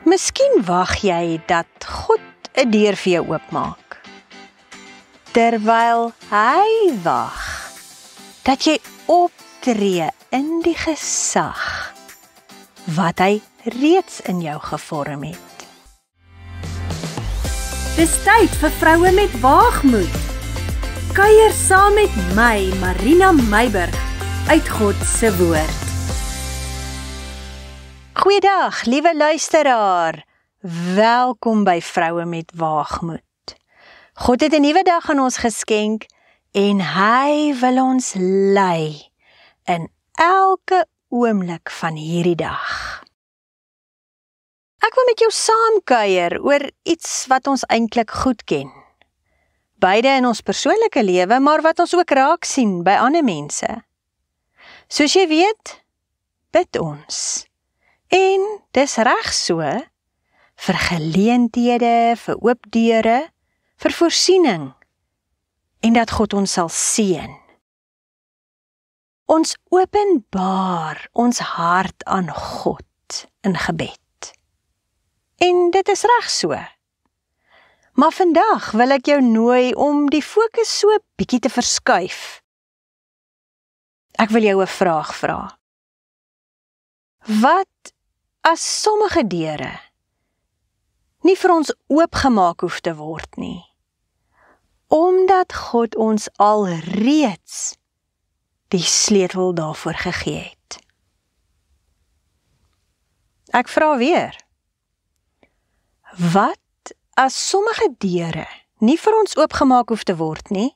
Miskien wag jy dat God 'n deur vir jou oopmaak, terwyl hy wag dat jy optree in die gesag wat hy reeds in jou gevorm het. Dis tyd vir vroue met waagmoed. Kuier saam met my, Marina Meiburg, uit God se woord. Goeiedag, liewe luisteraar. Welkom by Vroue met Waagmoed. God het 'n nuwe dag aan ons geskenk en hy wil ons lei in elke oomblik van hierdie dag. Ek wil met jou saamkuier oor iets wat ons eintlik goed ken. Beide in ons persoonlike lewe, maar wat ons ook raak sien by ander mense. Soos jy weet, bid ons. En dis reg so, vir geleenthede, vir oop deure, vir voorsiening, en dat God ons sal seën. Ons openbaar ons hart aan God in gebed. En dit is reg so. Maar vandag wil ek jou nooi om die fokus so bietjie te verskuif. Ek wil jou 'n vraag vra. Wat as sommige deure nie vir ons oopgemaak hoef te word nie, omdat God ons alreeds die sleutel daarvoor gegee het? Ek vra weer. Wat as sommige deure nie vir ons oopgemaak hoef te word nie,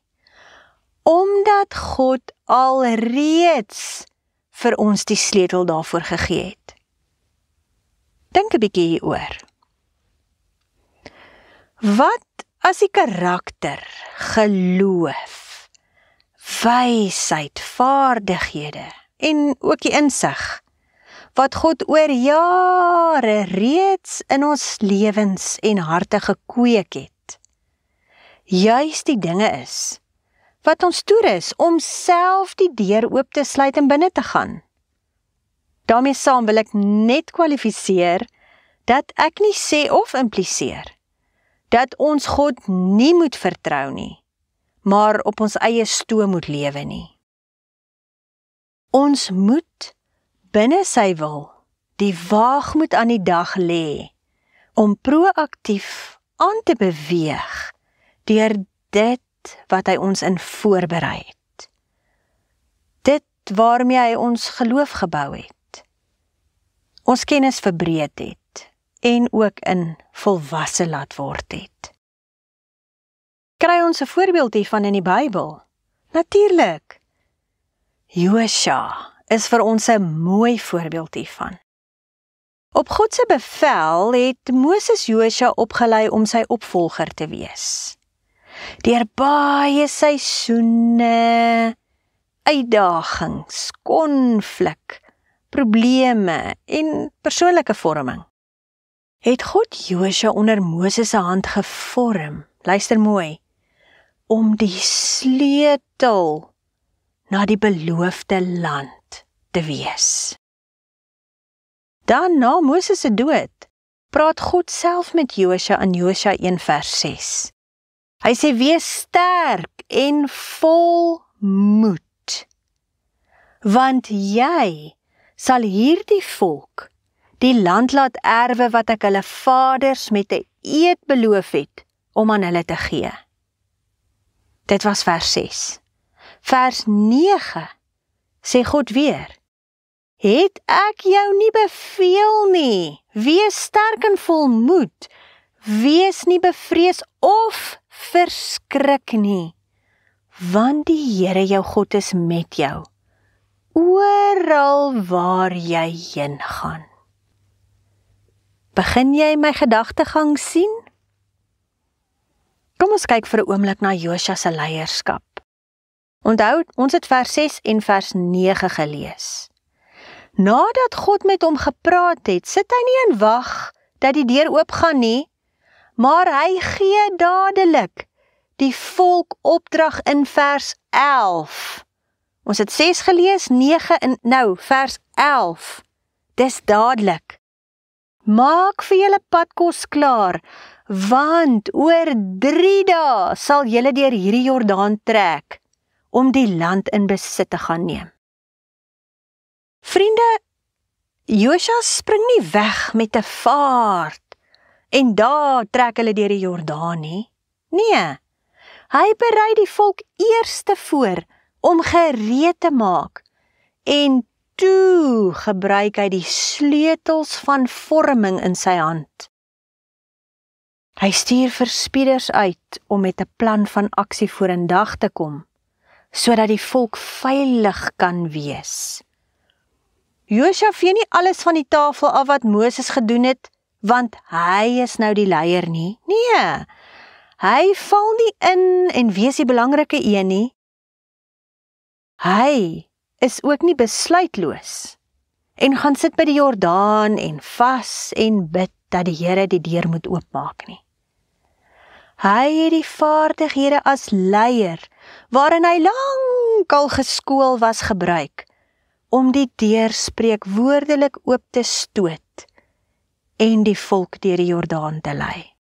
omdat God alreeds vir ons die sleutel daarvoor gegee het? Dink 'n bietjie hieroor. Wat as die karakter, geloof, wysheid, vaardighede en ook die insig wat God oor jare reeds in ons lewens en harte gekweek het, juis die dinge is wat ons toerus om self die deur oop te sluit en binne te gaan? Daarmee saam wil ek net kwalifiseer dat ek nie sê of impliseer dat ons God nie moet vertrou nie, maar op ons eie stoom moet lewe nie. Ons moet binne sy wil die waagmoed aan die dag lê om proaktief aan te beweeg deur dit wat hy ons in voorberei het. Dit waarmee hy ons geloof gebou het, ons kennis verbreed het en ook in volwasse laat word het. Kry ons 'n voorbeeld hiervan in die Bybel? Natuurlik. Josua is vir ons 'n mooi voorbeeld hiervan. Op God se bevel het Moses Josua opgelei om sy opvolger te wees. Deur baie seisoene, uitdagings, konflik, probleme en persoonlike vorming, het God Josua onder Moses se hand gevorm, luister mooi, om die sleutel na die beloofde land te wees. Dan na Moses se dood, praat God self met Josua in Josua 1 vers 6. Hy sê, wees sterk en vol moed, want jy sal hierdie volk die land laat erwe wat ek hulle vaders met 'n eed beloof het om aan hulle te gee. Dit was vers 6. Vers 9 sê God weer, het ek jou nie beveel nie, wees sterk en vol moed, wees nie bevrees of verskrik nie, want die Here jou God is met jou, oral waar jy heen gaan. Begin jy my gedagtegang sien? Kom ons kyk vir 'n oomblik na Josua se leierskap. Onthou, ons het vers 6 en vers 9 gelees. Nadat God met hom gepraat het, sit hy nie en wag dat die deur oopgaan nie, maar hy gee dadelik die volk opdrag in vers 11. Ons het 6 gelees, 9 en nou vers 11. Dis dadelik. Maak vir julle padkos klaar, want oor 3 dae sal julle deur hierdie Jordaan trek, om die land in besit te gaan neem. Vriende, Josua spring nie weg met 'n vaart, en daar trek hulle deur die Jordaan nie. Nee, hy berei die volk eerste voor, om gereed te maak, en toe gebruik hy die sleutels van vorming in sy hand. Hy stuur verspieders uit om met 'n plan van aksie vorendag te kom, sodat die volk veilig kan wees. Josua vee nie alles van die tafel af wat Moses gedoen het, want hy is nou die leier nie. Nee, hy val nie in en wees die belangrike een nie. Hy is ook nie besluitloos en gaan sit by die Jordaan en vas en bid dat die Here die deur moet oopmaak nie. Hy het die vaardighede as leier, waarin hy lankal geskool was, gebruik, om die deur spreekwoordelik oop te stoot en die volk deur die Jordaan te lei.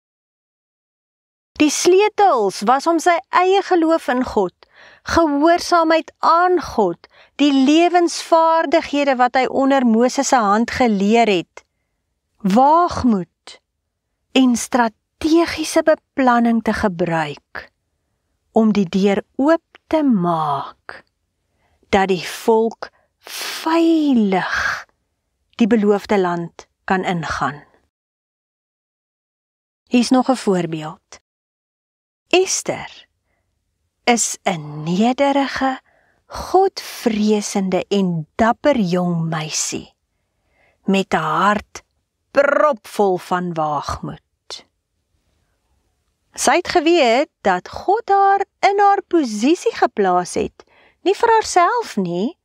Die sleutels was om sy eie geloof in God, gehoorsaamheid aan God, die lewensvaardighede wat hy onder Moses se hand geleer het, waagmoed en strategiese beplanning te gebruik, om die deur oop te maak, dat die volk veilig die beloofde land kan ingaan. Hier's nog 'n voorbeeld. Ester is 'n nederige, godvreesende en dapper jong meisie, met 'n hart propvol van waagmoed. Sy het geweet dat God haar in haar posisie geplaas het, nie vir haarself nie,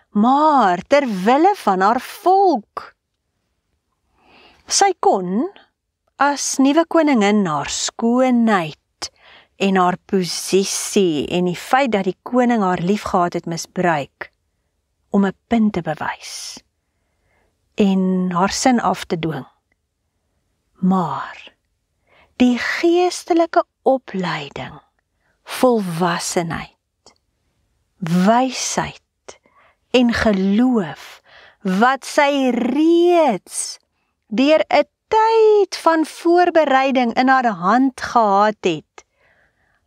maar ter wille van haar volk. Sy kon, as nuwe koningin, haar skoonheid en haar posisie en die feit dat die koning haar liefgehad het, misbruik, om 'n punt te bewys en haar sin af te dwing. Maar die geestelike opleiding, volwassenheid, wysheid en geloof wat sy reeds deur 'n tyd van voorbereiding in haar hand gehad het,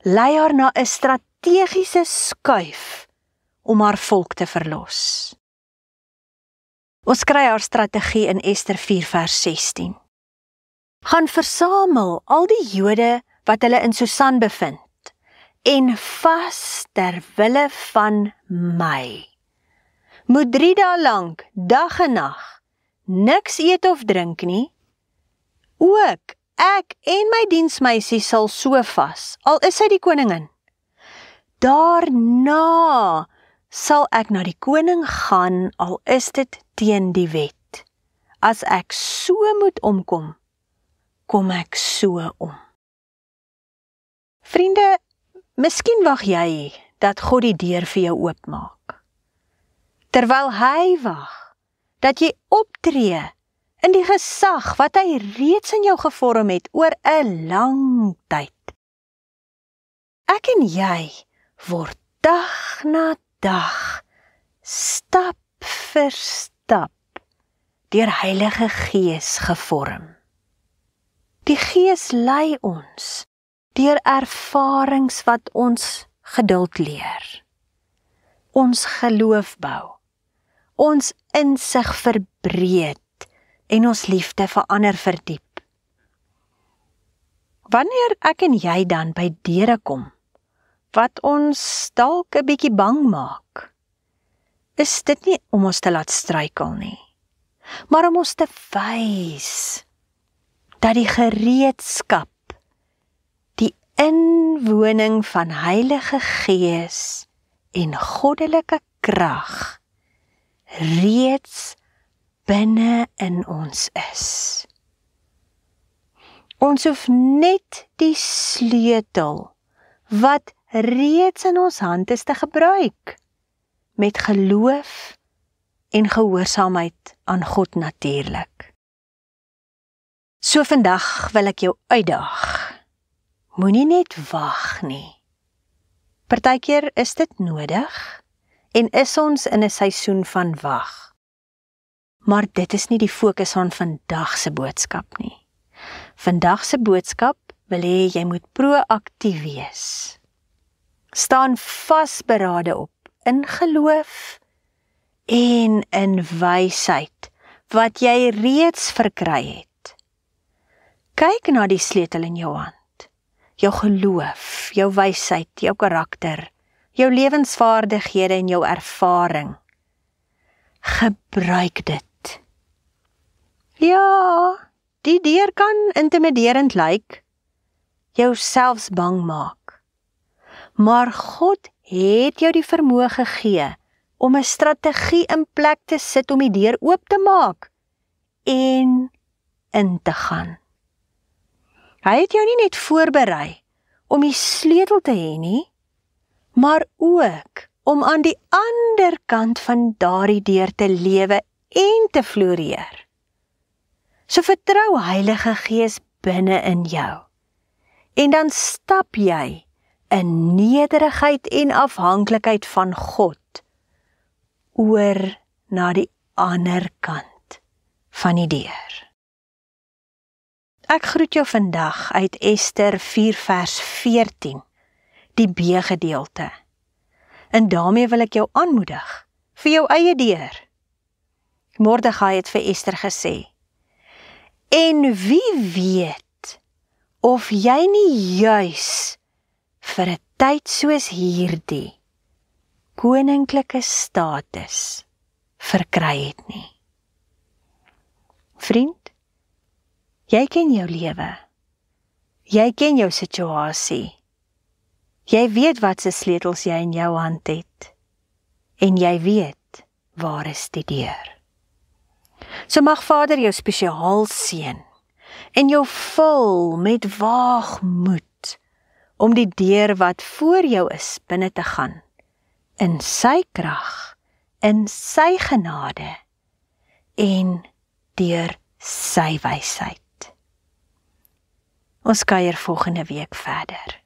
lei haar na 'n strategiese skuif om haar volk te verlos. Ons kry haar strategie in Ester 4 vers 16. Gaan versamel al die Jode wat hulle in Susan bevind, en vas ter wille van my. Moet 3 dae lank, dag en nag, niks eet of drink nie. Ook ek en my diensmeisie sal so vas, al is sy die koningin. Daarna sal ek na die koning gaan, al is dit teen die wet. As ek so moet omkom, kom ek so om. Vriende, miskien wag jy dat God die deur vir jou oopmaak, terwyl hy wag dat jy optree in die gesag wat hy reeds in jou gevorm het oor 'n lang tyd. Ek en jy word dag na dag, stap vir stap, deur Heilige Gees gevorm. Die Gees lei ons deur ervarings wat ons geduld leer, ons geloof bou, ons insig verbreed en ons liefde vir ander verdiep. Wanneer ek en jy dan by deure kom, wat ons dalk 'n bietjie bang maak, is dit nie om ons te laat struikel nie, maar om ons te wys dat die gereedskap, die inwoning van Heilige Gees en goddelike krag reeds binne in ons is. Ons hoef net die sleutel wat reeds in ons hand is te gebruik, met geloof en gehoorsaamheid aan God natuurlik. So vandag wil ek jou uitdaag. Moenie net wag nie. Partykeer is dit nodig en is ons in 'n seisoen van wag. Maar dit is nie die fokus van vandag se boodskap nie. Vandag se boodskap wil hê jy moet proaktief wees. Staan vasberade op in geloof en in wysheid wat jy reeds verkry het. Kyk na die sleutel in jou hand. Jou geloof, jou wysheid, jou karakter, jou lewensvaardighede en jou ervaring. Gebruik dit. Ja, die deur kan intimiderend lyk, jou selfs bang maak. Maar God het jou die vermoë gegee om 'n strategie in plek te sit om die deur oop te maak en in te gaan. Hy het jou nie net voorberei om die sleutel te hê nie, maar ook om aan die ander kant van daardie deur te lewe en te floreer. So vertrou Heilige Gees binne in jou. En dan stap jy in nederigheid en afhanklikheid van God oor na die ander kant van die deur. Ek groet jou vandag uit Ester 4 vers 14, die B-gedeelte. En daarmee wil ek jou aanmoedig vir jou eie deur. Mordegai het vir Ester gesê, en wie weet of jy nie juis vir 'n tyd soos hierdie koninklike status verkry het nie. Vriend, jy ken jou lewe. Jy ken jou situasie. Jy weet wat se sleutels jy in jou hand het. En jy weet waar is die deur. So mag Vader jou spesiaal seën en jou vul met waagmoed om die deur wat voor jou is binne te gaan, in sy krag, in sy genade en deur sy wysheid. Ons kuier volgende week verder.